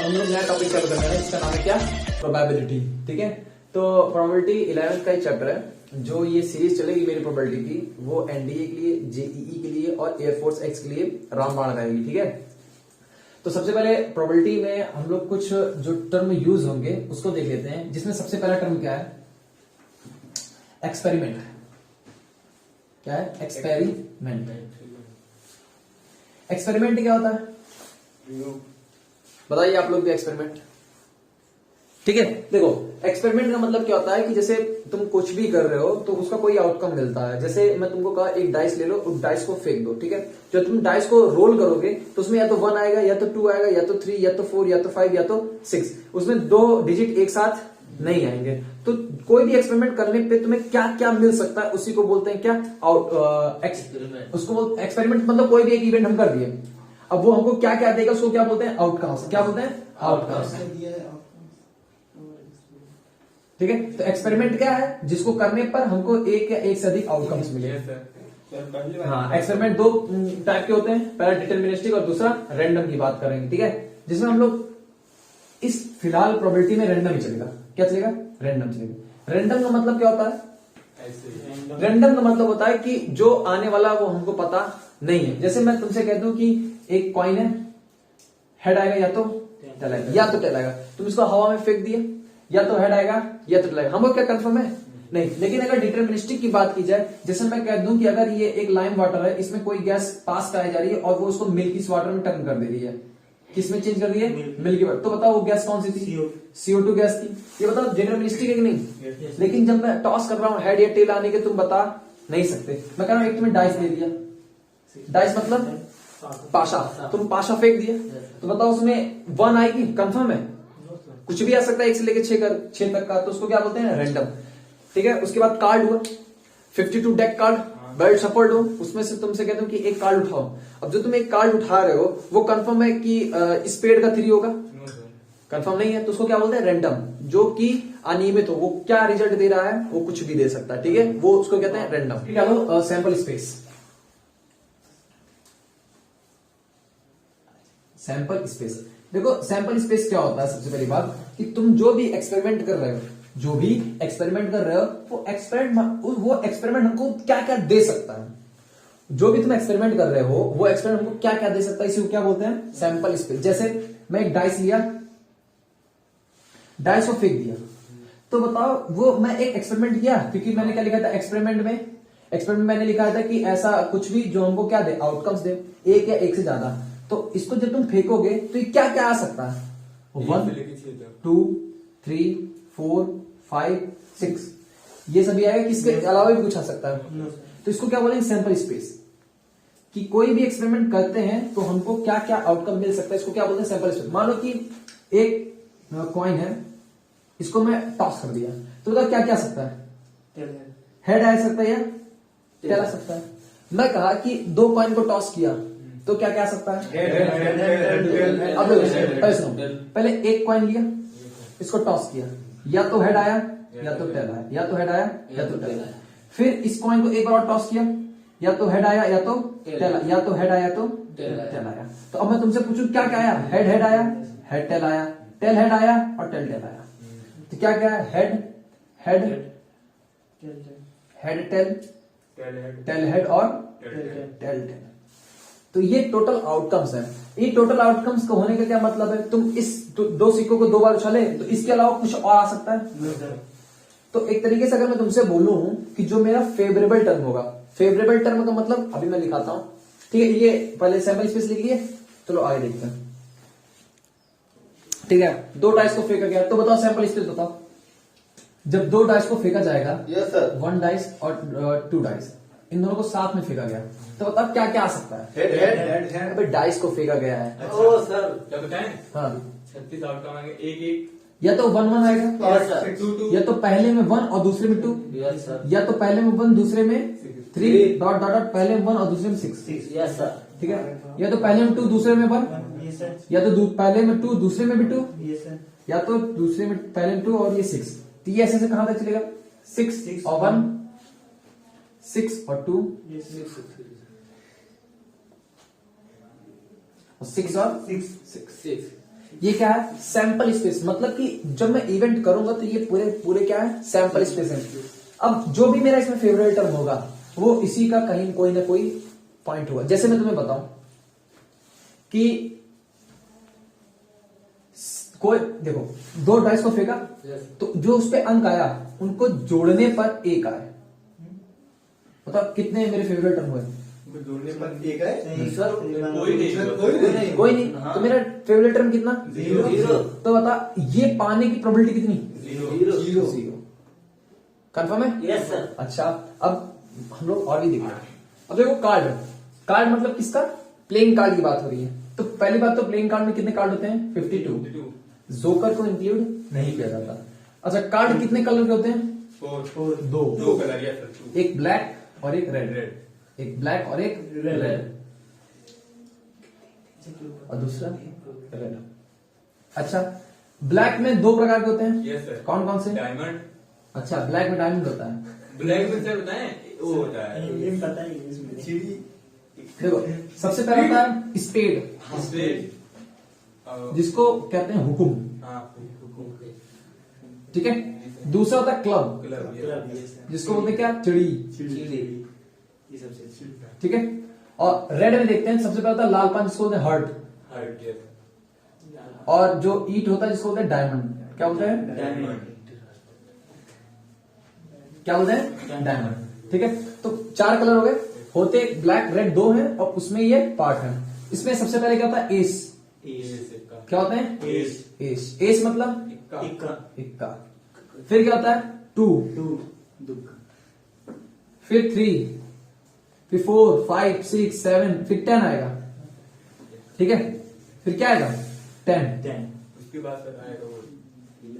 हम लोग नया टॉपिक चालू कर रहे हैं, इसका नाम है क्या, प्रोबेबिलिटी। ठीक है, तो प्रोबेबिलिटी 11th का एक चैप्टर है। जो ये सीरीज चलेगी मेरी प्रोबेबिलिटी की, वो एनडीए के लिए, जेईई के लिए और एयरफोर्स एक्स के लिए रामबाण रहेगी। ठीक है, तो सबसे पहले प्रोबेबिलिटी में हम लोग कुछ जो टर्म यूज होंगे उसको देख लेते हैं, जिसमें सबसे पहला टर्म क्या है, एक्सपेरिमेंट। क्या है? एक्सपेरिमेंट। एक्सपेरिमेंट क्या होता है, बताइए आप लोग भी एक्सपेरिमेंट। ठीक है, देखो एक्सपेरिमेंट का मतलब क्या होता है कि जैसे तुम कुछ भी कर रहे हो तो उसका कोई आउटकम मिलता है। जैसे मैं तुमको कहा एक डाइस ले लो, उस डाइस को फेंक दो। ठीक है, जब तुम डाइस को रोल करोगे तो उसमें या तो 1 आएगा, या तो 2 आएगा, या तो 3, या तो 4, या तो 5, या तो 6। उसमें 2 डिजिट एक साथ नहीं आएंगे। तो कोई भी एक्सपेरिमेंट करने पे तुम्हें क्या क्या मिल सकता है, उसी को बोलते हैं क्या, उसको बोलते एक्सपेरिमेंट। मतलब कोई भी एक इवेंट हम कर दिए, अब वो हमको क्या क्या देगा, उसको क्या बोलते हैं, आउटकम्स। क्या बोलते हैं, आउटकम्स। ठीक है, तो एक्सपेरिमेंट क्या है, जिसको करने पर हमको एक या एक से अधिक आउटकम्स मिले। हाँ, एक्सपेरिमेंट 2 टाइप के होते हैं, पहला डिटर्मिनिस्टिक और दूसरा रैंडम की बात करेंगे। ठीक है, जिसमें हम लोग इस फिलहाल प्रोबेबिलिटी में रैंडम ही चलेगा। क्या चलेगा, रैंडम चलेगा। रैंडम का मतलब क्या होता है, रैंडम का मतलब होता है कि जो आने वाला वो हमको पता नहीं है। जैसे मैं तुमसे कह दूं कि एक कॉइन है, हेड आएगा या तो टेल आएगा, या तो टेल आएगा। तुम इसको हवा में फेंक दिए, या तो हेड आएगा या तो टेल आएगा। हमको क्या कंफर्म है, नहीं। लेकिन अगर डिटर्मिनिस्टिक की बात की जाए, जैसे मैं कह दूं कि अगर ये एक लाइम वाटर है, इसमें कोई गैस पास कराई जा रही है और वो उसको मिल्की वाटर में टर्न कर दे रही है, किसमें चेंज कर रही है, मिल्की वाटर। तो बताओ वो गैस कौन सी थी, CO2 गैस थी। ये बताओ डिटर्मिनिस्टिक है कि नहीं। लेकिन जब मैं टॉस कर रहा हूं हेड या टेल आने के, तुम बता नहीं सकते। मैं कह रहा हूं एक तुम्हें डाइस दे दिया, डाइस मतलब पाशा, तुम पाशा फेंक दिया, तो बताओ उसमें 1 आएगी, कंफर्म है। कुछ भी आ सकता है 1 से लेकर 6 तक का, तो उसको क्या बोलते हैं, रैंडम। ठीक है, उसके बाद कार्ड हुआ 52 डेक कार्ड, बेल्ट सपोर्ट हो, उसमें से तुमसे कहते हो कि एक कार्ड उठाओ। अब जो तुम एक कार्ड उठा रहे हो वो कंफर्म है कि स्पेड का 3 होगा, कंफर्म नहीं है, तो उसको क्या बोलते हैं, रैंडम। जो कि अनियमित हो, वो क्या रिजल्ट दे रहा है, वो कुछ भी दे सकता है। ठीक है, वो उसको कहते हैं रैंडम। चलो सैंपल स्पेस, सैंपल स्पेस। देखो सैंपल स्पेस क्या होता है, सबसे पहली बात कि तुम जो भी एक्सपेरिमेंट कर रहे हो, जो भी एक्सपेरिमेंट कर रहे हो, वो एक्सपेरिमेंट हमको क्या क्या दे सकता है। जो भी तुम एक्सपेरिमेंट कर रहे हो वो एक्सपेरिमेंट हमको क्या क्या दे सकता है, इसी को क्या बोलते हैं, सैंपल स्पेस। जैसे मैं एक डाइस लिया, डाइस को फेंक दिया, तो बताओ वो मैं एक एक्सपेरिमेंट किया, क्योंकि मैंने क्या लिखा था एक्सपेरिमेंट में मैंने लिखा था कि ऐसा कुछ भी जो हमको क्या दे, आउटकम्स दे, एक या एक से ज्यादा। तो इसको जब तुम फेंकोगे तो ये क्या क्या आ सकता है, 1, 2, 3, 4, 5, 6, ये सभी आएगा। किसके अलावा भी कुछ आ सकता है। तो इसको क्या बोलेंगे, सैंपल स्पेस। कि कोई भी एक्सपेरिमेंट करते हैं तो हमको क्या क्या आउटकम मिल सकता है, इसको क्या बोलते हैं, सैंपल स्पेस। मान लो कि एक कॉइन है, इसको मैं टॉस कर दिया, तो बताओ क्या क्या आ सकता है, हेड आ सकता है या टेल आ सकता है। मैं कहा कि 2 कॉइन को टॉस किया तो क्या क्या आ सकता है, अब पहले सुनो, पहले एक कॉइन लिया, इसको टॉस किया, या तो हेड आया या तो टेल आया, या तो हेड आया या तो टेल आया। फिर इस कॉइन को एक बार और टॉस किया, या तो हेड आया या तो टेल आया, या तो हेड आया तो टेल आया। तो अब मैं तुमसे पूछूं क्या क्या आया, हेड आया, हेड टेल आया, टेल हेड आया और टेल आया। तो क्या क्या है, हेड टेल, टेल हेड और टेल। तो ये टोटल आउटकम्स है। ये टोटल आउटकम्स को होने का क्या मतलब है, तुम इस 2 सिक्कों को 2 बार उछाले तो इसके अलावा कुछ और आ सकता है। तो एक तरीके से अगर मैं तुमसे बोलूं कि जो मेरा फेवरेबल टर्म होगा, फेवरेबल टर्म का मतलब अभी मैं लिखाता हूं। ठीक है, ये पहले सैंपल स्पेस लिख लिए, चलो आगे देखते हैं। ठीक है, 2 डाइस को फेंका गया, तो बताओ सैंपल स्पेस बताओ। जब 2 डाइस को फेंका जाएगा, यस सर, 1 डाइस और 2 डाइस, इन दोनों को साथ में फेंका गया, तो बताओ क्या क्या आ सकता है, हेड। अबे डाइस को फेंका गया है। ओ सर, क्या बताएं, हाँ, 36 आउटकम आएंगे, एक या तो 1 1 आएगा, यस सर, 2 या तो पहले में 1 और दूसरे में 2, यस सर, या तो पहले में 1 दूसरे में 3 डॉट डॉट डॉट, पहले में 1 और दूसरे में 6। यस सर, ठीक है, या तो पहले में 2 दूसरे में 1, या तो पहले में 2 दूसरे में भी 2, या तो दूसरे में पहले में 2 और ये 6। तो ये ऐसे कहां तक चलेगा, 6 और 1, 6 और 2, 6 और 6। ये क्या है? Sample space. मतलब कि जब मैं इवेंट करूंगा तो ये पूरे पूरे क्या है? सैंपल स्पेस है। अब जो भी मेरा इसमें फेवरेट टर्म होगा वो इसी का कहीं कोई ना कोई पॉइंट होगा। जैसे मैं तुम्हें बताऊं कि कोई देखो, 2 डाइस को फेंका तो जो उस पे अंक आया उनको जोड़ने पर 1 आए। बताओ कितने मेरे फेवरेट टर्म हुए? जोड़ने पर 1 है सर कोई नहीं। तो मेरा फेवरेट टर्म कितना? 0। तो बता ये पाने की प्रोबेबिलिटी कितनी? 0। कंफर्म है? Yes sir. अच्छा, अब हम लोग और भी देखेंगे। अब देखो कार्ड, कार्ड मतलब किसका? प्लेइंग कार्ड की बात हो रही है। तो पहली बात तो प्लेइंग कार्ड में कितने कार्ड होते हैं? 52। जोकर को इंक्लूड नहीं किया जाता। अच्छा, कार्ड कितने कलर के होते हैं? 4 2 कलर या सर, एक ब्लैक और एक रेड। रेड एक ब्लैक और एक रेड और दूसरा रेड। अच्छा, ब्लैक में 2 प्रकार के होते हैं। Yes sir. कौन कौन से? डायमंड। अच्छा, ब्लैक में डायमंड होता है। ब्लैक में सर बताएं वो होता है ये पता है इसमें। देखो, सबसे पहला होता है स्पेड, स्पेड, जिसको कहते हैं हुकुम। हाँ ठीक है। दूसरा होता है क्लब, क्लब, जिसको बोलते हैं क्या? चिड़ी। ये सबसे ठीक है। और रेड में देखते हैं, सबसे पहला होता है लाल पान, जिसको बोलते हैं हर्ट। हार्ट, यस और जो ईट होता है जिसको बोलते हैं डायमंड। क्या बोलते हैं? डायमंड। क्या बोलते हैं? डायमंड। ठीक है। तो 4 कलर हो गए। होते ब्लैक रेड 2 हैं और उसमें ये पार्ट है। इसमें सबसे पहले क्या होता है? एस। क्या होते हैं? एस। एस। एस मतलब इक्का। इक्का। फिर क्या होता है? 2। फिर 3, फिर 4, 5, 6, 7, फिर 10 आएगा। ठीक है। फिर क्या आएगा? 10। उसके बाद सर आएगा वो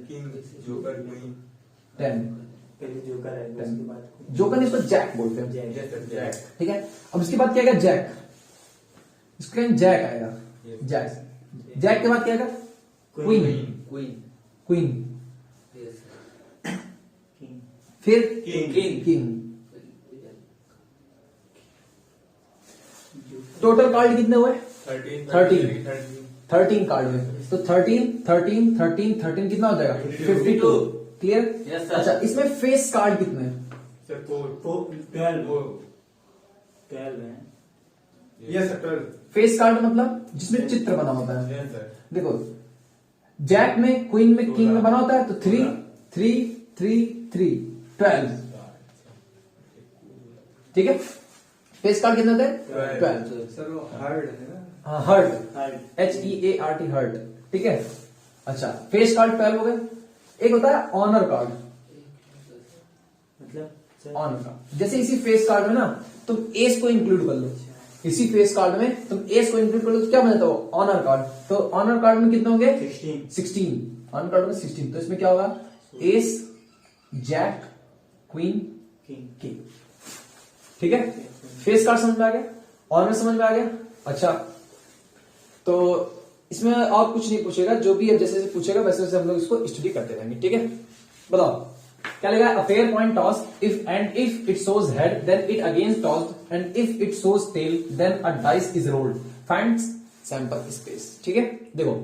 किंग, जोकर, क्वीन। 10। पहले जोकर है, उसके बाद जोकर नहीं, इसको जैक बोलते हैं। Yes sir, jack. ठीक है। अब इसके बाद क्या आएगा? जैक। इसके बाद जैक आएगा। जैक। जैक के बाद क्या आएगा? क्वीन। क्वीन। फिर किंग। टोटल कार्ड कितने हुए? 13 कार्ड हुए। तो 13 कितना हो जाएगा? 52। क्लियर? Yes, sir. अच्छा, इसमें फेस कार्ड कितने हैं? सर 12 है। Yes sir, 12। फेस कार्ड मतलब जिसमें चित्र बना होता है। Yes sir. देखो, जैक में, क्वीन में, किंग में बना होता है तो 3 3 3 3 12। ठीक है। फेस कार्ड कितने होते हैं? 12। सर वो हार्ड है ना? हाँ, हर्ट, HEART, हर्ट। ठीक है। अच्छा, फेस कार्ड 12 हो गए। एक होता है ऑनर कार्ड। मतलब ऑनर कार्ड जैसे इसी फेस कार्ड में ना तुम एस को इंक्लूड कर लो। इसी फेस कार्ड में तुम एस को इंक्लूड कर लो तो क्या बन जाता है? Honour card. तो ऑनर कार्ड में कितने होंगे? 16। ऑनर कार्ड में 16। तो इसमें क्या होगा? Ace, jack, queen, king. ठीक है। फेस कार्ड समझ में आ गया, ऑनर समझ में आ गया। अच्छा, तो इसमें और कुछ नहीं पूछेगा, जो भी अब जैसे जैसे पूछेगा वैसे वैसे हम लोग इसको स्टडी करते रहेंगे। ठीक है। बताओ क्या लेगा? A fair point toss if it shows head then it again tossed and if it shows tail then a dice is rolled, find sample space. ठीक है। देखो,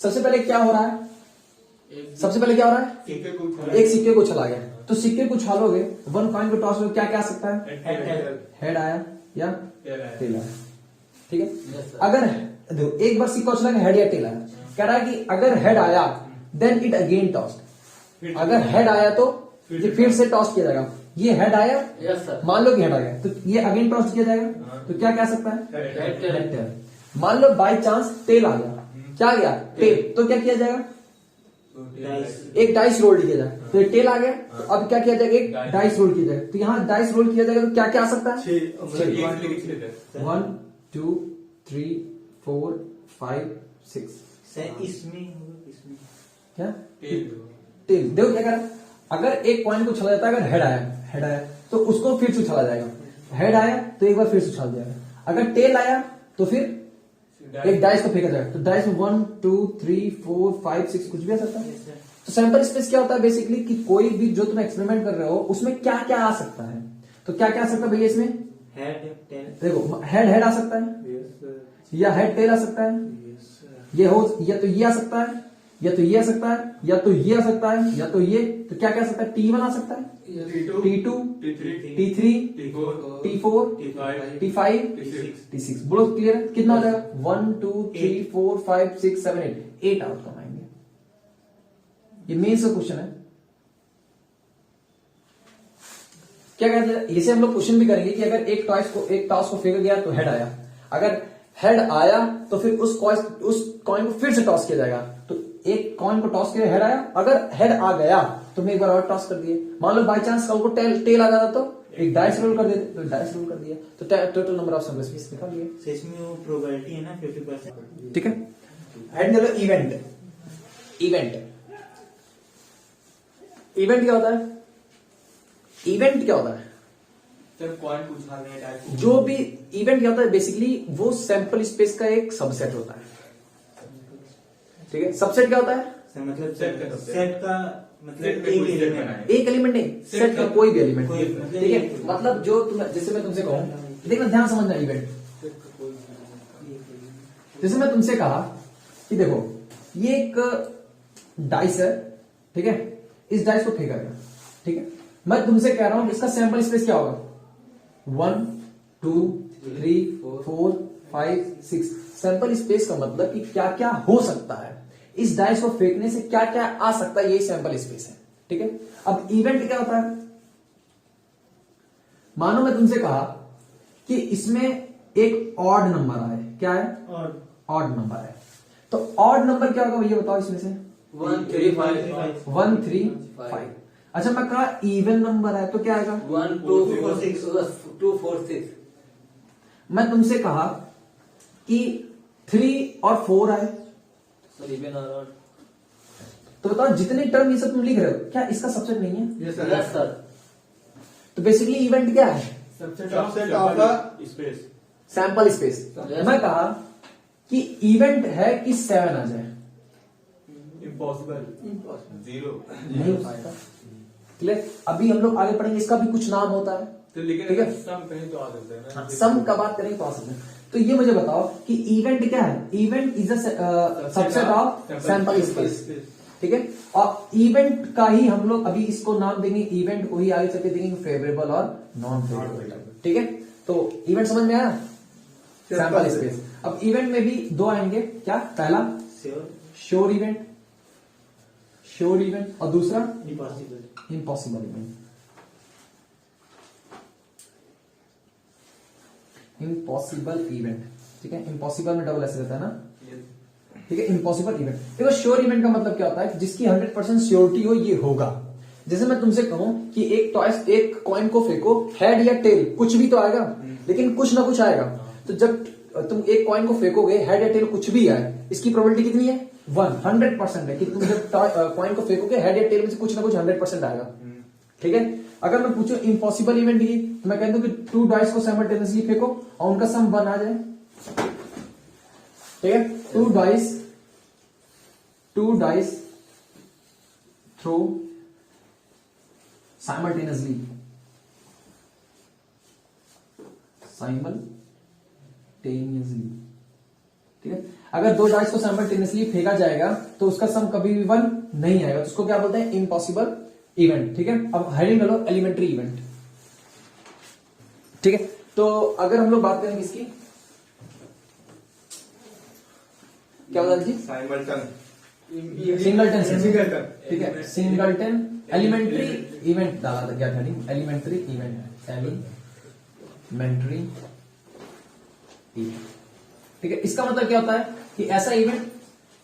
सबसे पहले क्या हो रहा है? सबसे पहले क्या हो रहा है? सिक्के को एक सिक्के को उछाला गया। तो सिक्के को उछालोगे, 1 कॉइन को टॉस में क्या क्या आ सकता है? हेड आया या टेल आया। ठीक है। अगर देखो, एक बार सिक्का उछला हेड या टेल आया, कह रहा है कि अगर हेड आया देन इट अगेन टॉस्ड। अगर हेड आया तो ये फिर से टॉस किया जाएगा। ये हेड आया, यस सर। मान लो कि हेड आ गया तो ये अगेन टॉस किया जाएगा। तो क्या क्या सकता है? हेड। टेल। मान लो बाई चांस टेल आ गया, क्या आ गया? टेल। तो क्या किया जाएगा? एक डाइस रोल किया जाए। तो टेल आ गया तो अब क्या किया जाएगा? एक डाइस रोल किया जाएगा। तो यहाँ डाइस रोल किया जाएगा तो क्या क्या आ सकता है? 1 2 3 4 5 6। इसमें क्या? टेल। देखो क्या कर रहा है? अगर एक पॉइंट को उछाला जाता है, अगर हेड आया तो उसको फिर से उछाला जाएगा। हेड आया तो एक बार फिर से उछाल जाएगा। अगर टेल आया तो फिर एक डाइस को फेंका जाएगा। तो डाइस में 1 2 3 4 5 6 कुछ भी आ सकता है। तो सैंपल स्पेस क्या होता है बेसिकली कि कोई भी जो तुम एक्सपेरिमेंट कर रहे हो उसमें क्या क्या आ सकता है। तो क्या क्या आ सकता है भैया इसमें? Head tail. देखो, हेड आ सकता है या हेड टेल आ सकता है ये हो, या तो ये आ सकता है, या तो ये आ सकता है, या तो ये आ सकता है, या तो ये, तो क्या क्या आ सकता है, T1 आ सकता है, T2, T2, T3, T3, T4, T4, T5, T5, T6, T6। बोलो क्लियर है? कितना हो जाएगा? 1 2 3 4 5 6 7 8 आउटकम आएंगे। ये मेंस का क्वेश्चन है। क्या कहते हैं, इसे हम लोग क्वेश्चन भी करेंगे कि अगर एक टॉस को फेंका गया तो हेड आया, अगर हेड आया तो फिर उस कॉइन को फिर से टॉस किया जाएगा। तो एक कॉइन को टॉस किया, हेड आया, अगर हेड आ गया तो मैं एक बार और टॉस कर दिए। मान लो बाई चांस कल को टेल आ जाता तो एक डाइस रोल कर देते, तो डाइस रोल कर दिया, तो total number of sample space निकाल लिया। तो इसमें वो प्रोबेबिलिटी है ना 50%। ठीक है। हेड चलो इवेंट। इवेंट क्या होता है? इवेंट क्या होता है? सर कॉइन उछालने टाइप जो भी इवेंट क्या होता है, बेसिकली वो सैंपल स्पेस का एक सबसेट होता है। ठीक है। सबसेट क्या होता है? मतलब सेट का मतलब सेट में कोई सेट बनाए। एक एलिमेंट नहीं, सेट का कोई भी एलिमेंट। कोई- ठीक है। मतलब जो तुम, जैसे मैं तुमसे कहूं, देखना ध्यान समझना इवेंट। जैसे मैं तुमसे कहा कि देखो ये एक डाइस है, ठीक है, इस डाइस को फेंका गया, ठीक है, मैं तुमसे कह रहा हूं इसका सैंपल स्पेस क्या होगा? 1 2 3 4 5 6। सैंपल स्पेस का मतलब कि क्या क्या हो सकता है, इस डाइस को फेंकने से क्या क्या आ सकता है, यही सैंपल स्पेस है। ठीक है। अब इवेंट क्या होता है? मानो मैं तुमसे कहा कि इसमें एक ऑड नंबर आए, क्या है? और ऑड नंबर है, तो ऑड नंबर क्या होगा भैया बताओ इसमें से? 1 3 5 1 3 5। अच्छा मैं कहा इवन नंबर है तो क्या आएगा? 1 2 4 6 2 4 6। मैं तुमसे कहा कि 3 और 4 आए, सर इवन और ऑड। तो बताओ जितने टर्म ये सब तुम लिख रहे हो क्या इसका सबसेट नहीं है? Yes sir. तो बेसिकली इवेंट क्या है? Subset of space. Sample space. Yes. मैं कहा कि इवेंट है कि 7 आ जाए, इम्पॉसिबल। जीरो नहीं हो पाएगा। क्लियर? अभी हम लोग आगे पढ़ेंगे, इसका भी कुछ नाम होता है। तो लेकिन ठीक है। सम कहीं तो आ सकता है ना। सम का बात करेंगे तो आ सकते हैं। तो ये मुझे बताओ कि इवेंट क्या है? Event is a subset of sample space. ठीक है। और इवेंट का ही हम लोग अभी इसको नाम देंगे, इवेंट को ही आगे चल के देंगे फेवरेबल और नॉन फेवरेबल। ठीक है। तो इवेंट समझ में आया? Sample space. अब इवेंट में भी दो आएंगे, क्या? पहला श्योर इवेंट, श्योर इवेंट, और दूसरा इम्पॉसिबल इवेंट। Impossible event. ठीक है। इम्पॉसिबल में डबल एस रहता है ना। ठीक है। Impossible event. देखो श्योर इवेंट का मतलब क्या होता है? जिसकी 100% श्योरिटी हो ये होगा। जैसे मैं तुमसे कहूं कि एक कॉइन को फेंको, हेड या टेल कुछ भी तो आएगा, लेकिन कुछ ना कुछ आएगा। तो जब तुम एक कॉइन को फेंकोगे, हेड या टेल कुछ भी आए, इसकी प्रोबेबिलिटी कितनी है? 100% है कि तुम जब कॉइन को फेंकोगे हेड या टेल में से कुछ ना कुछ 100% आएगा। ठीक है। अगर मैं पूछूं इम्पॉसिबल इवेंट ही, तो मैं कहता हूं कि 2 डाइस को साइमल्टेनियसली फेंको और उनका सम 1 आ जाए। ठीक है। 2 डाइस थ्रो साइमल्टेनियसली, ठीक है। अगर 2 डाइस को साइमल्टेनियसली फेंका जाएगा तो उसका सम कभी भी 1 नहीं आएगा, तो उसको क्या बोलते हैं? Impossible event. ठीक है। अब हेडिंग लो एलिमेंट्री इवेंट। ठीक है। तो अगर हम लोग बात करेंगे इसकी, क्या बता जी? साइमल्टन सिंगलटन से। सिंगलटन। ठीक है। सिंगलटन एलिमेंट्री इवेंट डाला था, क्या heading? Elementary event, elementary event. ठीक है। इसका मतलब क्या होता है कि ऐसा इवेंट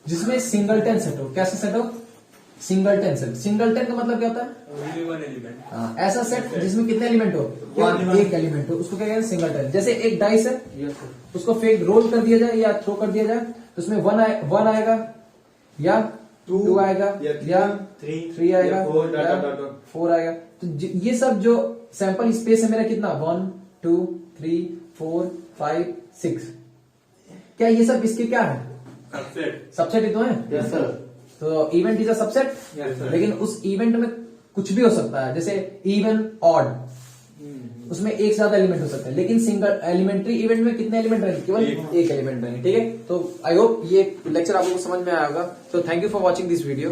जिसमें सिंगलटन सेट हो। कैसा सेट हो? Singleton set. सिंगलटन का मतलब क्या होता है? Only one element. हाँ, ऐसा सेट जिसमें कितने एलिमेंट हो? एक एलिमेंट हो, उसको क्या कहते हैं? सिंगलटन। जैसे एक डाइस है, उसको फेंक रोल कर दिया जाए या थ्रो कर दिया जाए तो उसमें 1 आएगा या 2 आएगा या 3 आएगा या 4 आएगा। तो ये सब जो सैंपल स्पेस है मेरा कितना? 1 2 3 4 5 6। क्या ये सब इसके क्या है? सबसेट। सबसेट ही तो है। Yes sir. तो event is a subset. Yes, sir. लेकिन उस इवेंट में कुछ भी हो सकता है, जैसे इवन ऑड, उसमें एक से ज्यादा एलिमेंट हो सकते हैं, लेकिन सिंगल एलिमेंट्री इवेंट में कितने एलिमेंट रहेंगे? केवल एक एलिमेंट रहेंगे। ठीक है, तो आई होप ये लेक्चर आप लोगों को समझ में आया होगा। तो thank you for watching this video.